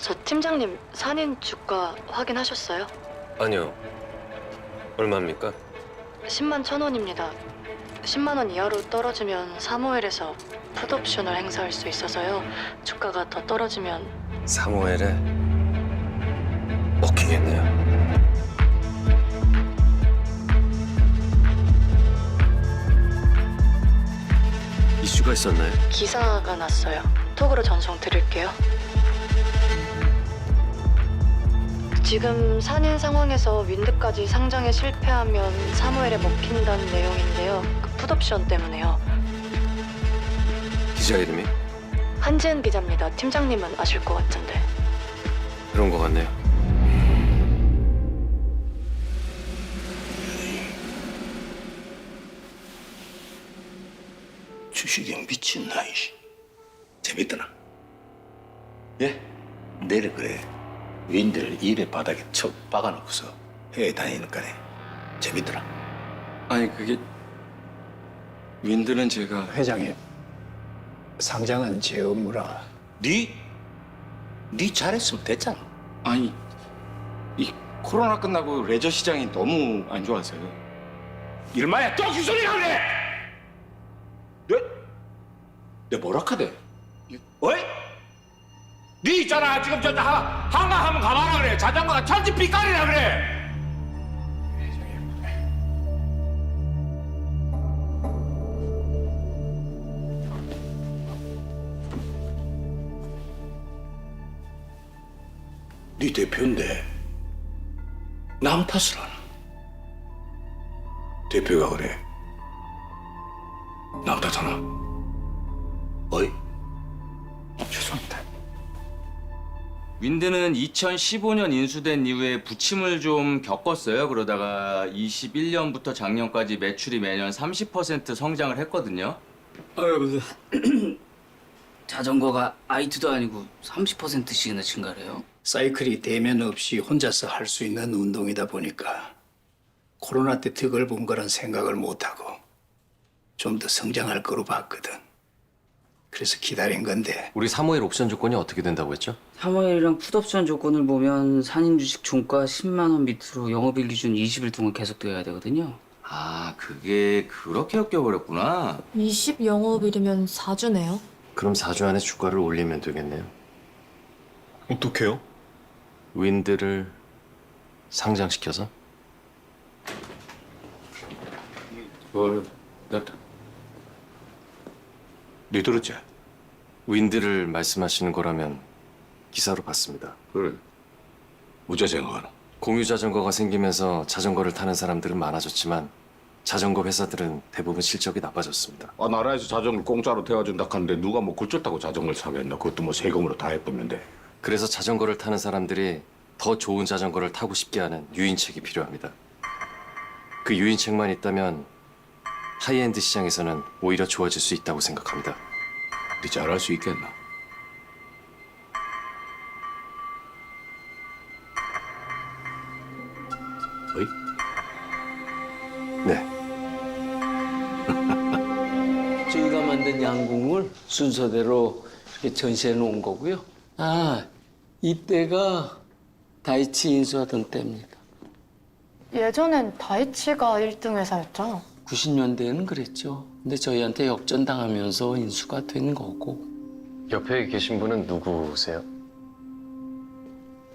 저 팀장님 산인 주가 확인하셨어요? 아니요. 얼마입니까? 10만 1,000원입니다. 10만 원 이하로 떨어지면 사모엘에서 풋옵션을 행사할 수 있어서요. 주가가 더 떨어지면 사모엘에 먹히겠네요. 이슈가 있었나요? 기사가 났어요. 톡으로 전송 드릴게요. 지금 산인 상황에서 윈드까지 상장에 실패하면 사모엘에 먹힌다는 내용인데요. 그 풋옵션 때문에요. 기자 이름이? 한지은 기자입니다. 팀장님은 아실 것 같은데. 그런 것 같네요. 주식이 미친나 이씨. 재밌더나? 예? 내일 그래. 윈들 일의 바닥에 척 박아놓고서 해외 다니는 거네. 재밌더라? 아니 그게 윈드는 제가 회장님, 상장은 제 업무라. 네 잘했으면 됐잖아. 아니 이 코로나 끝나고 레저 시장이 너무 안 좋아서요. 일마야 또 그 소리가 그래! 내 뭐라 카대? 어이? 네 있잖아 지금 저 한강 한번 가봐라 그래. 자전거가 천지 빛깔이라 그래. 네 대표인데 남 탓을 하나? 대표가 그래. 남 탓하나? 어이? 죄송합니다. 윈드는 2015년 인수된 이후에 부침을 좀 겪었어요. 그러다가 21년부터 작년까지 매출이 매년 30% 성장을 했거든요. 아이고, 자전거가 아이트도 아니고 30%씩이나 증가해요. 사이클이 대면 없이 혼자서 할 수 있는 운동이다 보니까 코로나 때 득을 본 거란 생각을 못하고 좀 더 성장할 거로 봤거든. 그래서 기다린 건데 우리 사모엘 옵션 조건이 어떻게 된다고 했죠? 사모엘이랑 풋옵션 조건을 보면 산인 주식 종가 10만 원 밑으로 영업일 기준 20일 동안 계속되어야 되거든요. 아 그게 그렇게 엮여버렸구나. 20 영업일이면 4주네요. 그럼 4주 안에 주가를 올리면 되겠네요. 어떡해요? 윈드를 상장시켜서? 네 들었지? 윈드를 말씀하시는 거라면 기사로 봤습니다. 그래. 무자 생각하나? 공유 자전거가 생기면서 자전거를 타는 사람들은 많아졌지만 자전거 회사들은 대부분 실적이 나빠졌습니다. 아 나라에서 자전거 공짜로 태워준다 하는데 누가 뭐 굴절타고 자전거를 사겠나? 그것도 뭐 세금으로 다 해보는데. 그래서 자전거를 타는 사람들이 더 좋은 자전거를 타고 싶게 하는 유인책이 필요합니다. 그 유인책만 있다면 하이엔드 시장에서는 오히려 좋아질 수 있다고 생각합니다. 네 잘할 수 있겠나? 어이? 네. 저희가 만든 양궁을 순서대로 이렇게 전시해 놓은 거고요. 아, 이때가 다이치 인수하던 때입니다. 예전엔 다이치가 1등 회사였죠. 90년대에는 그랬죠. 근데 저희한테 역전당하면서 인수가 된 거고. 옆에 계신 분은 누구세요?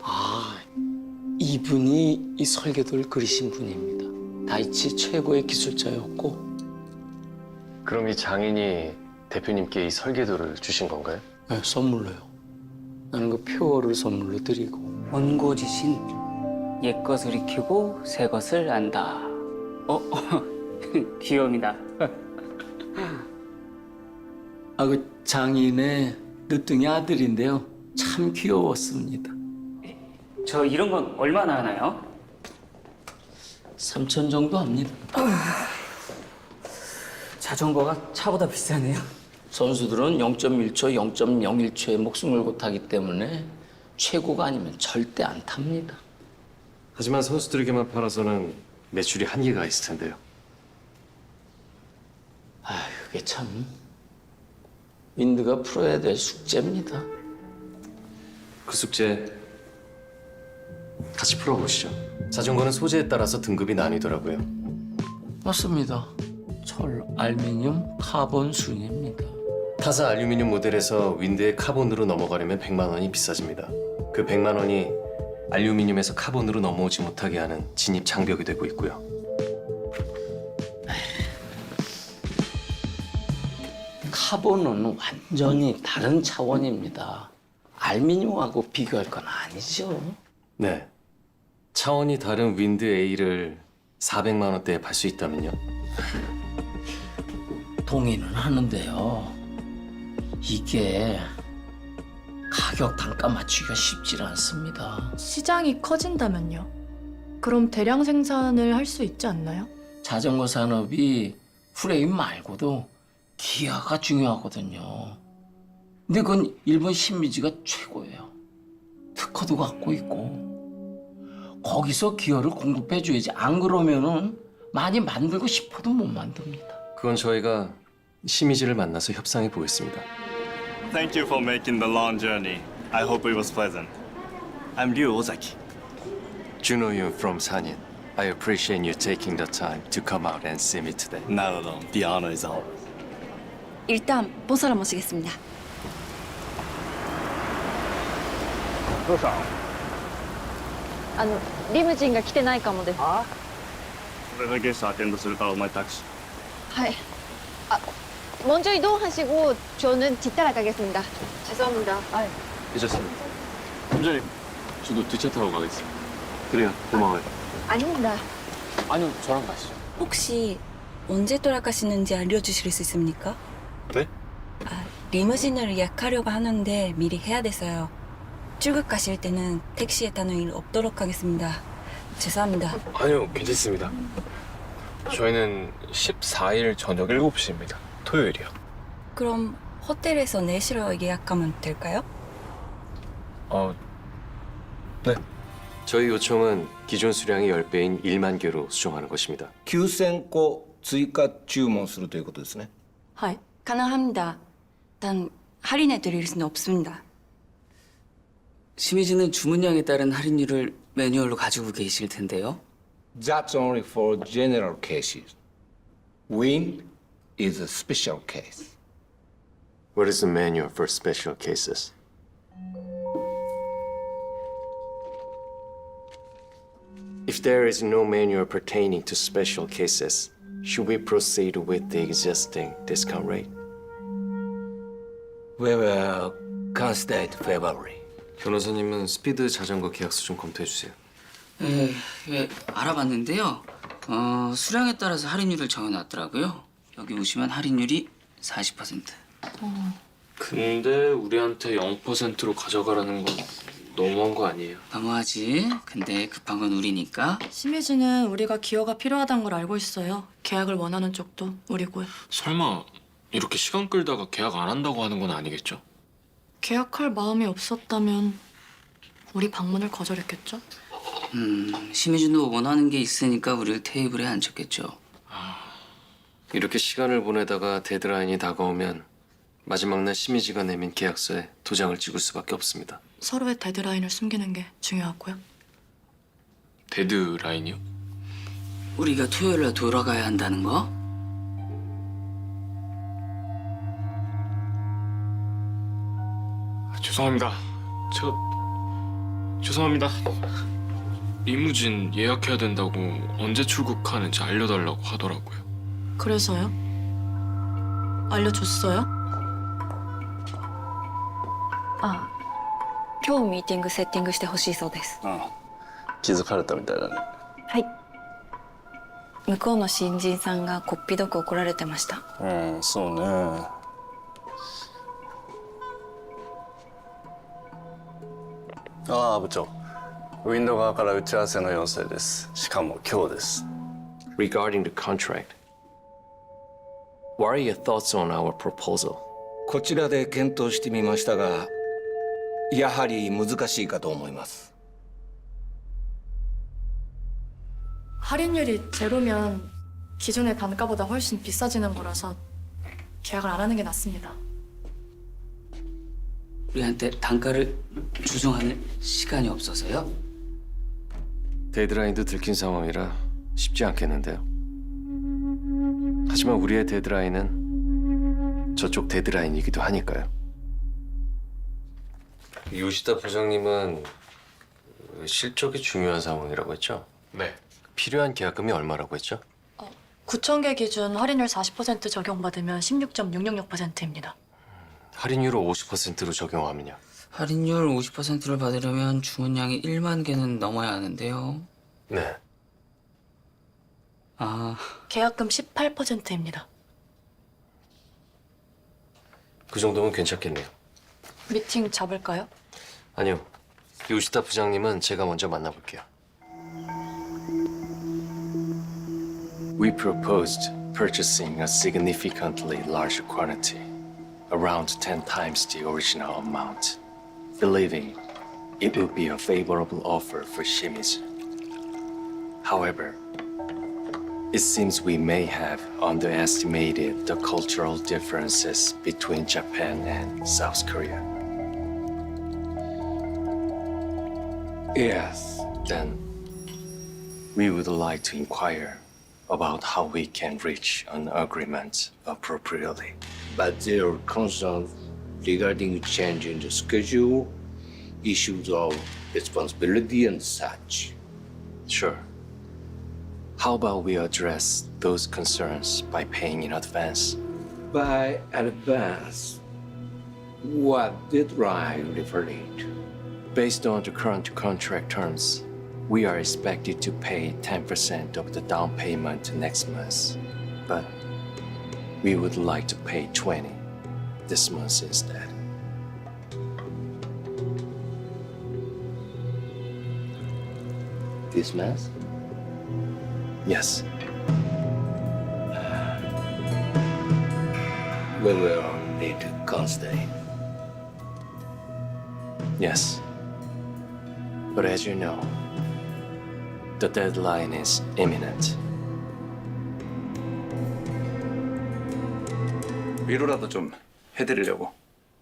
아, 이분이 이 설계도를 그리신 분입니다. 다이치 최고의 기술자였고. 그럼 이 장인이 대표님께 이 설계도를 주신 건가요? 네, 선물로요. 나는 그 표어를 선물로 드리고. 원고지신, 옛것을 익히고 새것을 안다. 귀여움이다. 아, 그 장인의 늦둥이 아들인데요. 참 귀여웠습니다. 저 이런 건 얼마나 하나요? 3천 정도 합니다. 자전거가 차보다 비싸네요. 선수들은 0.1초, 0.01초에 목숨 걸고 타기 때문에 최고가 아니면 절대 안 탑니다. 하지만 선수들에게만 팔아서는 매출이 한계가 있을 텐데요. 아, 그게 참 윈드가 풀어야 될 숙제입니다. 그 숙제 같이 풀어보시죠. 자전거는 소재에 따라서 등급이 나뉘더라고요. 맞습니다. 철, 알루미늄, 카본 순입니다. 타사 알루미늄 모델에서 윈드에 카본으로 넘어가려면 100만 원이 비싸집니다. 그 100만 원이 알루미늄에서 카본으로 넘어오지 못하게 하는 진입 장벽이 되고 있고요. 카본은 완전히 다른 차원입니다. 알루미늄하고 비교할 건 아니죠. 네. 차원이 다른 윈드 A를 400만 원대에 팔 수 있다면요? 동의는 하는데요. 이게 가격 단가 맞추기가 쉽질 않습니다. 시장이 커진다면요? 그럼 대량 생산을 할 수 있지 않나요? 자전거 산업이 프레임 말고도 기아가 중요하거든요. 근데 그건 일본 신미지가 최고예요. 특허도 갖고 있고. 거기서 기어를 공급해줘야지. 안 그러면은 많이 만들고 싶어도 못 만듭니다. 그건 저희가 시미즈를 만나서 협상해 보겠습니다. Thank you for making the long journey. I hope it was pleasant. I'm Ryu Ozaki. Juno Yoon from Sanyin. I appreciate you taking the time to come out and see me today. Not alone. The honor is ours. 일단 보사를 모시겠습니다. リムジンが来てないかもです。俺がゲストアテンドするからお前タクシー。 はい. 먼저 이동하시고 저는 뒤따라가겠습니다. 죄송합니다. 늦었습니다. 팀장님, 저도 뒷차 타고 가겠습니다. 그래요. 고마워요. 아닙니다. 아니요, 저랑 가시죠. 혹시 언제 돌아가시는지 알려주실 수 있습니까? 네? 리무진을 예약하려고 하는데 미리 해야 돼서요. 출국 가실 때는 택시에 타는 일 없도록 하겠습니다. 죄송합니다. 아니요, 괜찮습니다. 저희는 14일 저녁 7시입니다. 토요일이요. 그럼 호텔에서 내시로 예약하면 될까요? 네. 저희 요청은 기존 수량의 10배인 1만 개로 수정하는 것입니다. 9000個追加注文するということですね。 네, 가능합니다. 단 할인해 드릴 수는 없습니다. 시미즈는 주문량에 따른 할인율을 매뉴얼로 가지고 계실 텐데요. That's only for general cases. Wind is a special case. What is the manual for special cases? If there is no manual pertaining to special cases, should we proceed with the existing discount rate? We will consider it favorably. 변호사님은 스피드 자전거 계약서 좀 검토해 주세요. 예, 알아봤는데요. 수량에 따라서 할인율을 정해놨더라고요. 여기 오시면 할인율이 40%. 근데 우리한테 0%로 가져가라는 건 너무한 거 아니에요? 너무하지. 근데 급한 건 우리니까. 시미즈는 우리가 기어가 필요하다는 걸 알고 있어요. 계약을 원하는 쪽도 우리고요. 설마 이렇게 시간 끌다가 계약 안 한다고 하는 건 아니겠죠? 계약할 마음이 없었다면 우리 방문을 거절했겠죠? 시미즈도 원하는 게 있으니까 우리를 테이블에 앉혔겠죠. 이렇게 시간을 보내다가 데드라인이 다가오면 마지막 날 시미지가 내민 계약서에 도장을 찍을 수밖에 없습니다. 서로의 데드라인을 숨기는 게 중요하고요. 데드라인이요? 우리가 토요일에 돌아가야 한다는 거? 죄송합니다. 제가 죄송합니다. 리무진 예약해야 된다고 언제 출국하는지 알려달라고 하더라고요. 그래서요? 알려줬어요? 今日ミーティングセッティングしてほしいそうです。気づかれたみたいだね。はい。向こうの新人さんがこっぴどく怒られてました。そうね。部長。ウィンド側から打ち合わせの要請です。しかも今日です。 Regarding the contract, what are your thoughts on our proposal? こちらで検討してみましたが、やはり難しいかと思います。 할인율이 제로면 기존의 단가보다 훨씬 비싸지는 거라서 계약을 안 하는 게 낫습니다. 우리한테 단가를 조정하는 시간이 없어서요? 데드라인도 들킨 상황이라 쉽지 않겠는데요. 하지만 우리의 데드라인은 저쪽 데드라인이기도 하니까요. 요시다 부장님은 실적이 중요한 상황이라고 했죠? 네. 필요한 계약금이 얼마라고 했죠? 9,000개 기준 할인율 40% 적용받으면 16.666%입니다. 할인율을 50%로 적용하면요. 할인율 50%를 받으려면 주문량이 1만 개는 넘어야 하는데요. 네. 아, 계약금 18%입니다. 그 정도면 괜찮겠네요. 미팅 잡을까요? 아니요. 요시다 부장님은 제가 먼저 만나볼게요. We proposed purchasing a significantly larger quantity, around 10 times the original amount, believing it would be a favorable offer for Shimizu. However, it seems we may have underestimated the cultural differences between Japan and South Korea. Yes. Then, we would like to inquire about how we can reach an agreement appropriately. But there are concerns regarding change in the schedule, issues of responsibility and such. Sure. How about we address those concerns by paying in advance? By advance, what deadline referring to? Based on the current contract terms, we are expected to pay 10% of the down payment next month. But we would like to pay 20 this month instead. This month? Yes. We will need to consider. Yes. But as you know, the deadline is imminent. 위로라도 좀 해드리려고.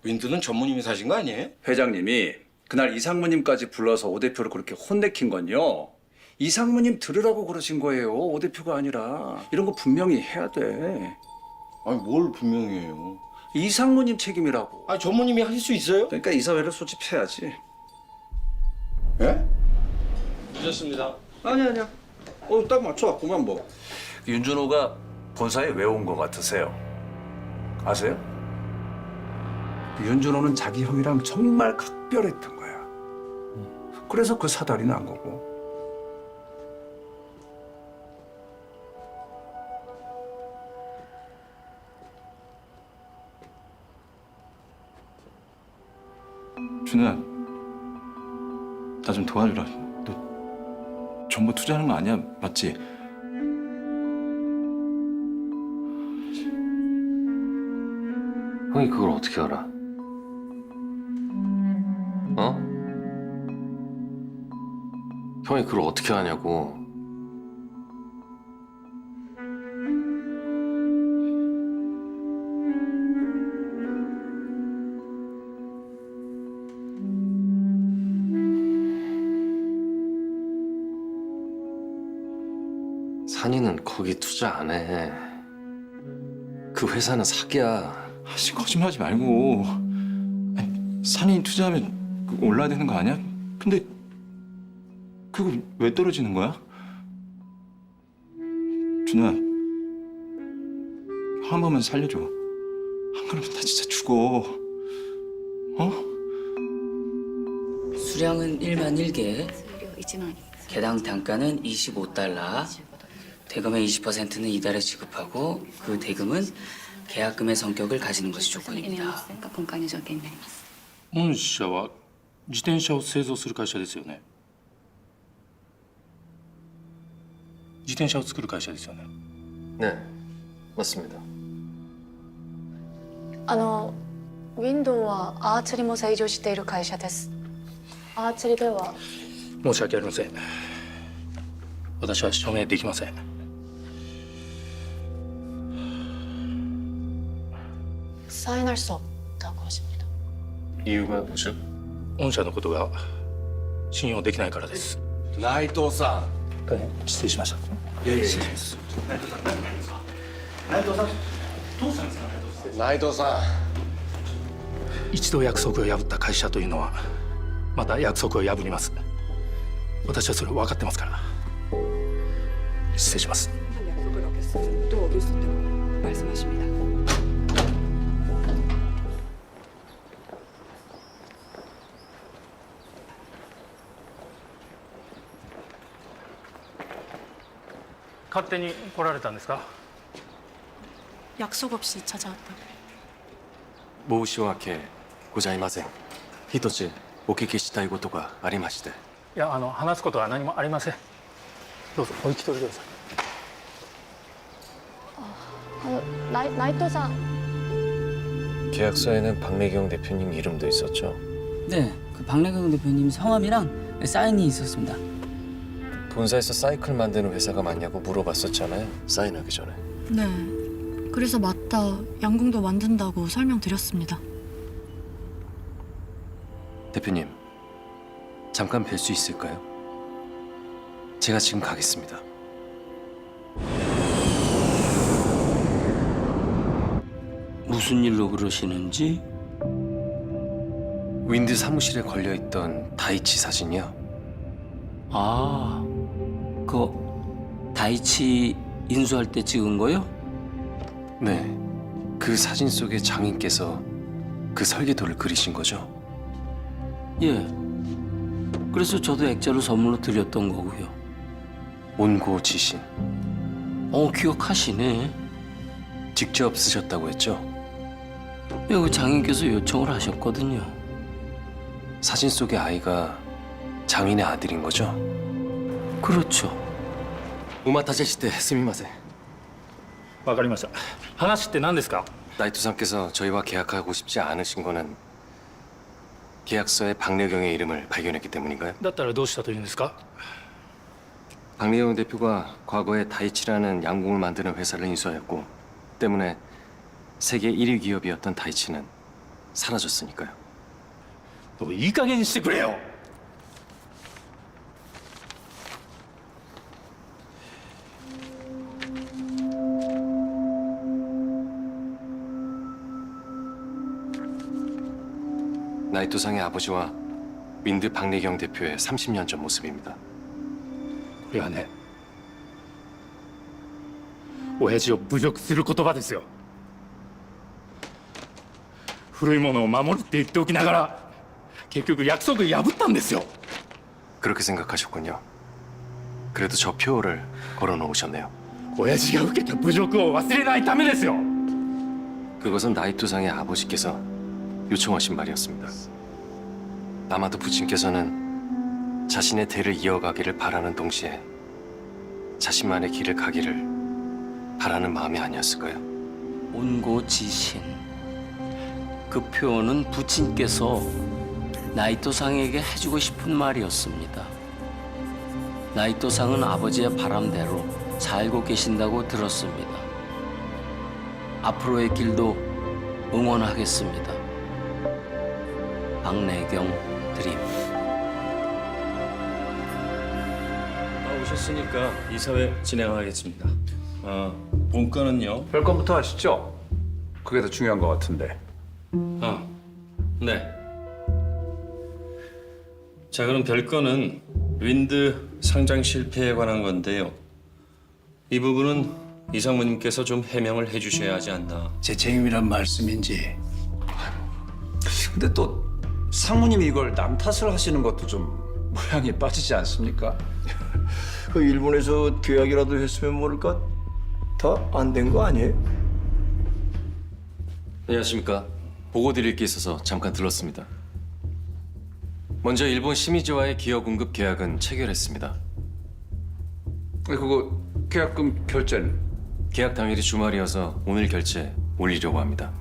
윈드는 전무님이 사신 거 아니에요? 회장님이 그날 이상무님까지 불러서 오 대표를 그렇게 혼내킨 건요. 이상무님 들으라고 그러신 거예요. 오 대표가 아니라. 이런 거 분명히 해야 돼. 아니 뭘 분명히 해요. 이상무님 책임이라고. 아 전무님이 하실 수 있어요? 그러니까 이사회를 소집해야지. 예? 아니야. 딱 맞춰왔구만 뭐. 윤준호가 본사에 왜 온 거 같으세요? 아세요? 윤준호는 자기 형이랑 정말 각별했던 거야. 그래서 그 사달이 난 거고. 준우야, 나 좀 도와주라. 너 전부 투자하는 거 아니야? 맞지? 형이 그걸 어떻게 알아? 어? 형이 그걸 어떻게 아냐고. 산이는 거기 투자 안 해. 그 회사는 사기야. 아씨, 거짓말하지 말고. 아니, 산이 투자하면 그거 올라야 되는 거 아니야? 근데 그거 왜 떨어지는 거야? 준우야, 형 한 번만 살려줘. 안 그러면 나 진짜 죽어. 어? 수량은 1만 1개, 개당 단가는 25달러, 대금의 20%는 이달에 지급하고 그 대금은 계약금의 성격을 가지는 것이 조건입니다. 御社は自転車を製造する会社ですよね。自転車を作る会社ですよね。 네, 맞습니다. ウィンドウはアーチェリも製造している会社です。アーチェリでは申し訳ありません。私は証明できません。 사인할 수 없다고 하십니다. 理由が뭐죠? 御社のことが信用できないからです。内藤さ大変失礼しました。ん内藤さ一度約束を破った会社というのはまた約束を破ります。私はそれ分かってますから。失礼します。 또 어길 수 있다고 말씀하십니다. 약속 없이 찾아왔다고. 申し訳ございません。一つお聞きしたいことがありまして。いや、話すことは何もありません。どうぞお引き取りください。 나이토さん 계약서에는 박래경 대표님 이름도 있었죠. 네, 그 박래경 대표님 성함이랑 사인이 있었습니다. 본사에서 사이클 만드는 회사가 맞냐고 물어봤었잖아요. 사인하기 전에. 네. 그래서 맞다. 양궁도 만든다고 설명드렸습니다. 대표님, 잠깐 뵐 수 있을까요? 제가 지금 가겠습니다. 무슨 일로 그러시는지? 윈드 사무실에 걸려있던 다이치 사진이요. 아, 그 다이치 인수할 때 찍은 거요? 네, 그 사진 속에 장인께서 그 설계도를 그리신 거죠. 예. 그래서 저도 액자로 선물로 드렸던 거고요. 온고지신. 기억하시네. 직접 쓰셨다고 했죠? 예, 그 장인께서 요청을 하셨거든요. 사진 속의 아이가 장인의 아들인 거죠? 그렇죠. 오마타제시대 스미마세. わかりました。話って何ですか？ 나이토상께서 저희와 계약하고 싶지 않으신 거는 계약서에 박래경의 이름을 발견했기 때문인가요? だったらどうしたというんですか？ 박래경 대표가 과거에 다이치라는 양궁을 만드는 회사를 인수하였고 때문에 세계 1위 기업이었던 다이치는 사라졌으니까요. いい加減にしてくれよ。 나이토상의 아버지와 윈드 박래경 대표의 30년 전 모습입니다. これはね、親父を侮辱する言葉ですよ。古いものを守るって言っておきながら結局約束破ったんですよ。 그렇게 생각하셨군요. 그래도 저 표를 걸어놓으셨네요. 親父が受けた侮辱を忘れないためですよ。 그것은 나이토상의 아버지께서 요청하신 말이었습니다. 아마도 부친께서는 자신의 대를 이어가기를 바라는 동시에 자신만의 길을 가기를 바라는 마음이 아니었을까요? 온고지신. 그 표현은 부친께서 나이토상에게 해주고 싶은 말이었습니다. 나이토상은 아버지의 바람대로 살고 계신다고 들었습니다. 앞으로의 길도 응원하겠습니다. 박래경 드림. 오셨으니까 이사회 진행하겠습니다. 본건은요? 별건부터 하시죠. 그게 더 중요한 것 같은데. 네. 자, 그럼 별건은 윈드 상장 실패에 관한 건데요. 이 부분은 이상무님께서 좀 해명을 해주셔야 하지 않나. 제 책임이란 말씀인지. 근데 또 상무님이 이걸 남 탓을 하시는 것도 좀 모양이 빠지지 않습니까? 그 일본에서 계약이라도 했으면 모를까 다 안 된 거 아니에요? 안녕하십니까. 보고 드릴 게 있어서 잠깐 들렀습니다. 먼저 일본 시미즈와의 기업 공급 계약은 체결했습니다. 그거 계약금 결제는? 계약 당일이 주말이어서 오늘 결제 올리려고 합니다.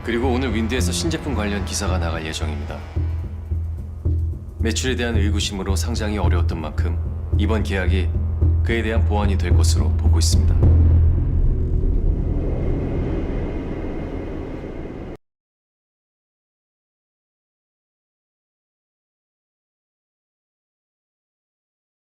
그리고 오늘 윈드에서 신제품 관련 기사가 나갈 예정입니다. 매출에 대한 의구심으로 상장이 어려웠던 만큼 이번 계약이 그에 대한 보완이 될 것으로 보고 있습니다.